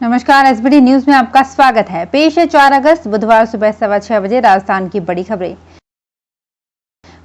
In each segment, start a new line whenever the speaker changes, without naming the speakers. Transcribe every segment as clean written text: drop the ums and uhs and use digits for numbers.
नमस्कार, SBD news में आपका स्वागत है। पेश है 4 अगस्त बुधवार सुबह 6:15 बजे राजस्थान की बड़ी खबरें।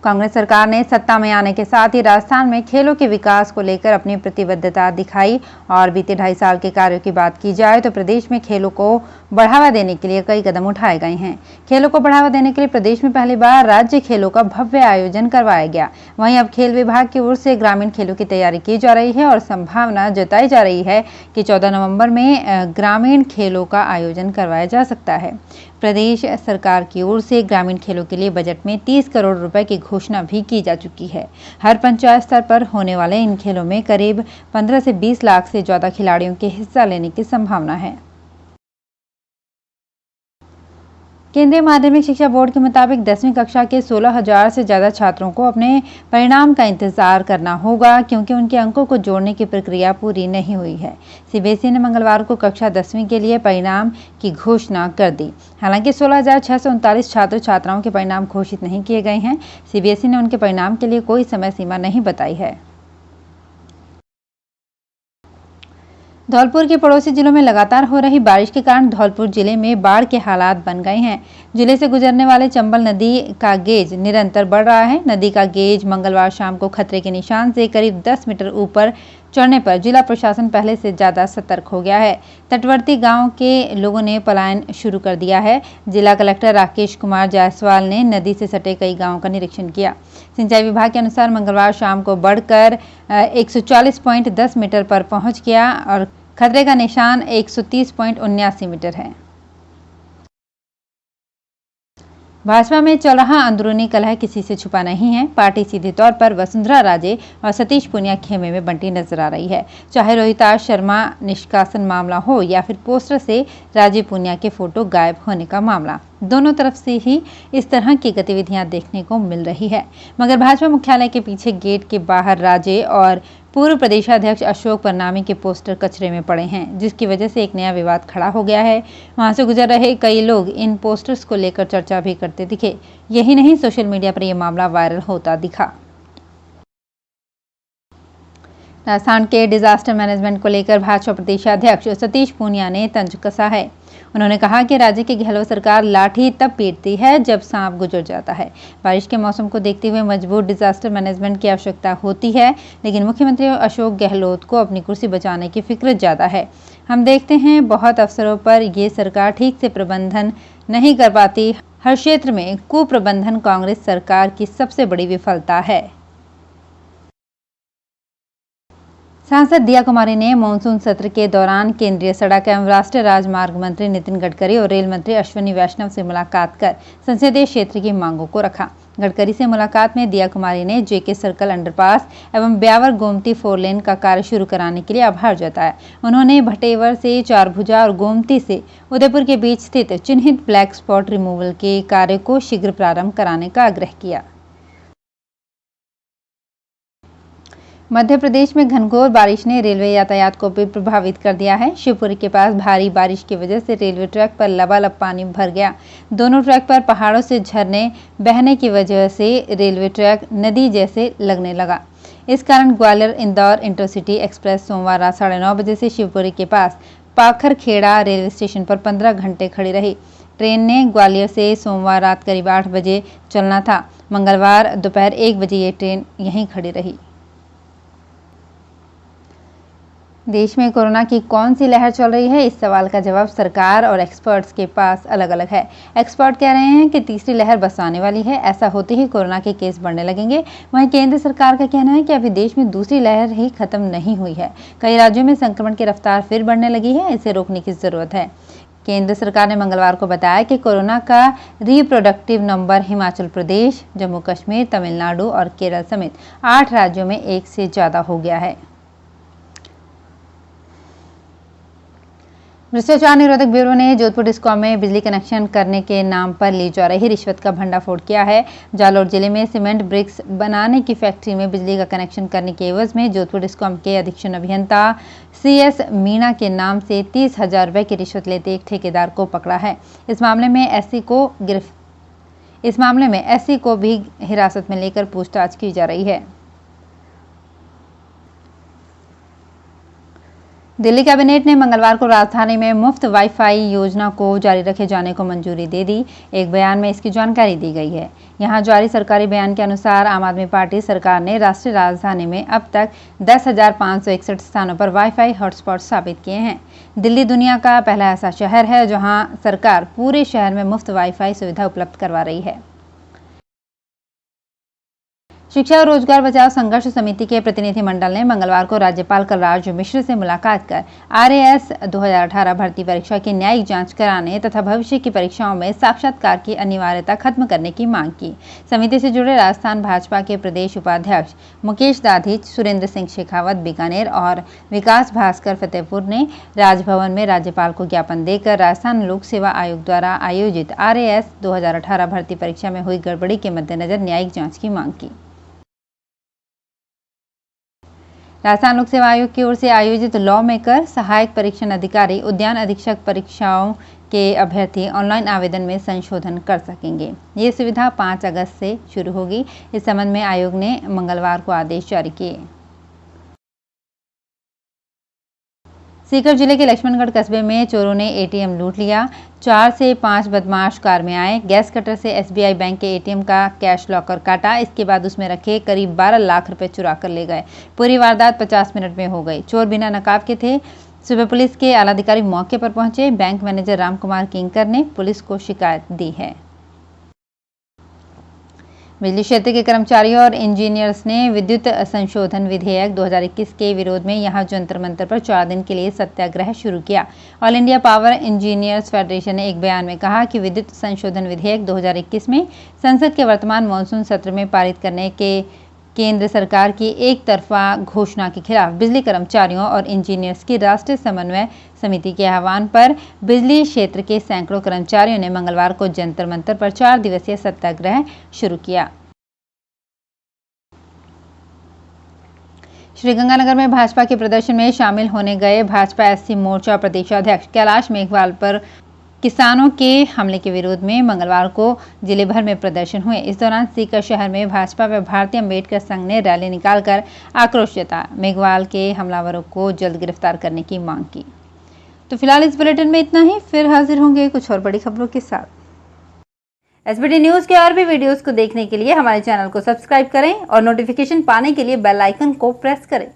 कांग्रेस सरकार ने सत्ता में आने के साथ ही राजस्थान में खेलों के विकास को लेकर अपनी प्रतिबद्धता दिखाई और बीते 2.5 साल के कार्यों की बात की जाए तो प्रदेश में खेलों को बढ़ावा देने के लिए कई कदम उठाए गए हैं। खेलों को बढ़ावा देने के लिए प्रदेश में पहली बार राज्य खेलों का भव्य आयोजन करवाया गया। वहीं अब खेल विभाग की ओर से ग्रामीण खेलों की तैयारी की जा रही है और संभावना जताई जा रही है कि 14 नवंबर में ग्रामीण खेलों का आयोजन करवाया जा सकता है। प्रदेश सरकार की ओर से ग्रामीण खेलों के लिए बजट में 30 करोड़ रुपए की घोषणा भी की जा चुकी है। हर पंचायत स्तर पर होने वाले इन खेलों में करीब 15 से 20 लाख से ज्यादा खिलाड़ियों के हिस्सा लेने की संभावना है। केंद्रीय माध्यमिक शिक्षा बोर्ड के मुताबिक 10वीं कक्षा के 16,000 से ज्यादा छात्रों को अपने परिणाम का इंतजार करना होगा क्योंकि उनके अंकों को जोड़ने की प्रक्रिया पूरी नहीं हुई है। सीबीएसई ने मंगलवार को कक्षा 10वीं के लिए परिणाम की घोषणा कर दी। हालांकि 16,639 छात्र छात्राओं के परिणाम घोषित नहीं किए गए हैं। सीबीएसई ने उनके परिणाम के लिए कोई समय सीमा नहीं बताई है। धौलपुर के पड़ोसी जिलों में लगातार हो रही बारिश के कारण धौलपुर जिले में बाढ़ के हालात बन गए हैं। जिले से गुजरने वाले चंबल नदी का गेज निरंतर बढ़ रहा है। नदी का गेज मंगलवार शाम को खतरे के निशान से करीब 10 मीटर ऊपर चढ़ने पर जिला प्रशासन पहले से ज्यादा सतर्क हो गया है। तटवर्ती गांव के लोगों ने पलायन शुरू कर दिया है। जिला कलेक्टर राकेश कुमार जायसवाल ने नदी से सटे कई गांवों का निरीक्षण किया। सिंचाई विभाग के अनुसार मंगलवार शाम को बढ़कर 140.10 मीटर पर पहुंच गया और खतरे का निशान 130.79 मीटर है। भाजपा में चल रहा अंदरूनी कलह किसी से छुपा नहीं है। पार्टी सीधे तौर पर वसुंधरा राजे और सतीश पूनिया खेमे में बंटी नजर आ रही है। चाहे रोहिताश शर्मा निष्कासन मामला हो या फिर पोस्टर से राजीव पूनिया के फोटो गायब होने का मामला, दोनों तरफ से ही इस तरह की गतिविधियां देखने को मिल रही है। मगर भाजपा मुख्यालय के पीछे गेट के बाहर राजे और पूर्व प्रदेशाध्यक्ष अशोक परनामी के पोस्टर कचरे में पड़े हैं, जिसकी वजह से एक नया विवाद खड़ा हो गया है। वहां से गुजर रहे कई लोग इन पोस्टर्स को लेकर चर्चा भी करते दिखे। यही नहीं, सोशल मीडिया पर यह मामला वायरल होता दिखा। राजस्थान के डिजास्टर मैनेजमेंट को लेकर भाजपा प्रदेशाध्यक्ष सतीश पूनिया ने तंज कसा है। उन्होंने कहा कि राज्य की गहलोत सरकार लाठी तब पीटती है जब सांप गुजर जाता है। बारिश के मौसम को देखते हुए मजबूत डिजास्टर मैनेजमेंट की आवश्यकता होती है, लेकिन मुख्यमंत्री अशोक गहलोत को अपनी कुर्सी बचाने की फिक्र ज्यादा है। हम देखते हैं बहुत अवसरों पर ये सरकार ठीक से प्रबंधन नहीं कर पाती। हर क्षेत्र में कुप्रबंधन कांग्रेस सरकार की सबसे बड़ी विफलता है। सांसद दिया कुमारी ने मानसून सत्र के दौरान केंद्रीय सड़क एवं राष्ट्रीय राजमार्ग मंत्री नितिन गडकरी और रेल मंत्री अश्विनी वैष्णव से मुलाकात कर संसदीय क्षेत्र की मांगों को रखा। गडकरी से मुलाकात में दिया कुमारी ने जेके सर्कल अंडरपास एवं ब्यावर गोमती 4 लेन का कार्य शुरू कराने के लिए आभार जताया। उन्होंने भटेवर से चारभुजा और गोमती से उदयपुर के बीच स्थित चिन्हित ब्लैक स्पॉट रिमूवल के कार्य को शीघ्र प्रारंभ कराने का आग्रह किया। मध्य प्रदेश में घनघोर बारिश ने रेलवे यातायात को भी प्रभावित कर दिया है। शिवपुरी के पास भारी बारिश की वजह से रेलवे ट्रैक पर लबालब पानी भर गया। दोनों ट्रैक पर पहाड़ों से झरने बहने की वजह से रेलवे ट्रैक नदी जैसे लगने लगा। इस कारण ग्वालियर इंदौर इंटरसिटी एक्सप्रेस सोमवार रात 9:30 बजे से शिवपुरी के पास पाखरखेड़ा रेलवे स्टेशन पर 15 घंटे खड़ी रही। ट्रेन ने ग्वालियर से सोमवार रात करीब 8 बजे चलना था। मंगलवार दोपहर 1 बजे ये ट्रेन यहीं खड़ी रही। देश में कोरोना की कौन सी लहर चल रही है, इस सवाल का जवाब सरकार और एक्सपर्ट्स के पास अलग अलग है। एक्सपर्ट कह रहे हैं कि तीसरी लहर बस आने वाली है। ऐसा होते ही कोरोना के केस बढ़ने लगेंगे। वहीं केंद्र सरकार का कहना है कि अभी देश में दूसरी लहर ही खत्म नहीं हुई है। कई राज्यों में संक्रमण की रफ्तार फिर बढ़ने लगी है। इसे रोकने की जरूरत है। केंद्र सरकार ने मंगलवार को बताया कि कोरोना का रिप्रोडक्टिव नंबर हिमाचल प्रदेश, जम्मू कश्मीर, तमिलनाडु और केरल समेत 8 राज्यों में 1 से ज्यादा हो गया है। भ्रष्टाचार निरोधक ब्यूरो ने जोधपुर डिस्कॉम में बिजली कनेक्शन करने के नाम पर ली जा रही रिश्वत का भंडाफोड़ किया है। जालोर जिले में सीमेंट ब्रिक्स बनाने की फैक्ट्री में बिजली का कनेक्शन करने के एवज में जोधपुर डिस्कॉम के अधीक्षण अभियंता CS मीणा के नाम से 30,000 रुपए की रिश्वत लेते एक ठेकेदार को पकड़ा है। इस मामले में SC को भी हिरासत में लेकर पूछताछ की जा रही है। दिल्ली कैबिनेट ने मंगलवार को राजधानी में मुफ्त वाईफाई योजना को जारी रखे जाने को मंजूरी दे दी। एक बयान में इसकी जानकारी दी गई है। यहां जारी सरकारी बयान के अनुसार आम आदमी पार्टी सरकार ने राष्ट्रीय राजधानी में अब तक 10,561 स्थानों पर वाईफाई हॉटस्पॉट स्थापित किए हैं। दिल्ली दुनिया का पहला ऐसा शहर है जहां सरकार पूरे शहर में मुफ्त वाईफाई सुविधा उपलब्ध करवा रही है। शिक्षा और रोजगार बचाओ संघर्ष समिति के प्रतिनिधिमंडल ने मंगलवार को राज्यपाल कलराज मिश्र से मुलाकात कर आरएएस 2018 भर्ती परीक्षा की न्यायिक जांच कराने तथा भविष्य की परीक्षाओं में साक्षात्कार की अनिवार्यता खत्म करने की मांग की। समिति से जुड़े राजस्थान भाजपा के प्रदेश उपाध्यक्ष मुकेश दाधीच, सुरेंद्र सिंह शेखावत बीकानेर और विकास भास्कर फतेहपुर ने राजभवन में राज्यपाल को ज्ञापन देकर राजस्थान लोक सेवा आयोग द्वारा आयोजित आरएएस 2018 भर्ती परीक्षा में हुई गड़बड़ी के मद्देनजर न्यायिक जांच की मांग की। राजस्थान लोक सेवा आयोग की ओर से आयोजित लॉ मेकर, सहायक परीक्षण अधिकारी, उद्यान अधीक्षक परीक्षाओं के अभ्यर्थी ऑनलाइन आवेदन में संशोधन कर सकेंगे। ये सुविधा 5 अगस्त से शुरू होगी। इस संबंध में आयोग ने मंगलवार को आदेश जारी किए। सीकर जिले के लक्ष्मणगढ़ कस्बे में चोरों ने एटीएम लूट लिया। 4 से 5 बदमाश कार में आए, गैस कटर से एसबीआई बैंक के एटीएम का कैश लॉकर काटा। इसके बाद उसमें रखे करीब 12 लाख रुपए चुरा कर ले गए। पूरी वारदात 50 मिनट में हो गई। चोर बिना नकाब के थे। सुबह पुलिस के आलाधिकारी मौके पर पहुंचे। बैंक मैनेजर रामकुमार किंकर ने पुलिस को शिकायत दी है। बिजली क्षेत्र के कर्मचारियों और इंजीनियर्स ने विद्युत संशोधन विधेयक 2021 के विरोध में यहां जंतर मंतर पर 4 दिन के लिए सत्याग्रह शुरू किया। All India power engineers federation ने एक बयान में कहा कि विद्युत संशोधन विधेयक 2021 में संसद के वर्तमान मानसून सत्र में पारित करने के केंद्र सरकार की एक तरफा घोषणा के खिलाफ बिजली कर्मचारियों और इंजीनियर्स की राष्ट्रीय समन्वय समिति के आह्वान पर बिजली क्षेत्र के सैकड़ों कर्मचारियों ने मंगलवार को जंतर मंतर पर 4 दिवसीय सत्याग्रह शुरू किया। श्रीगंगानगर में भाजपा के प्रदर्शन में शामिल होने गए भाजपा एससी मोर्चा प्रदेशाध्यक्ष कैलाश मेघवाल पर किसानों के हमले के विरोध में मंगलवार को जिले भर में प्रदर्शन हुए। इस दौरान सीकर शहर में भाजपा व भारतीय अम्बेडकर संघ ने रैली निकालकर आक्रोश जताया। मेघवाल के हमलावरों को जल्द गिरफ्तार करने की मांग की। तो फिलहाल इस बुलेटिन में इतना ही। फिर हाजिर होंगे कुछ और बड़ी खबरों के साथ। एसबीटी न्यूज के और भी वीडियोस को देखने के लिए हमारे चैनल को सब्सक्राइब करें और नोटिफिकेशन पाने के लिए बेल आइकन को प्रेस करें।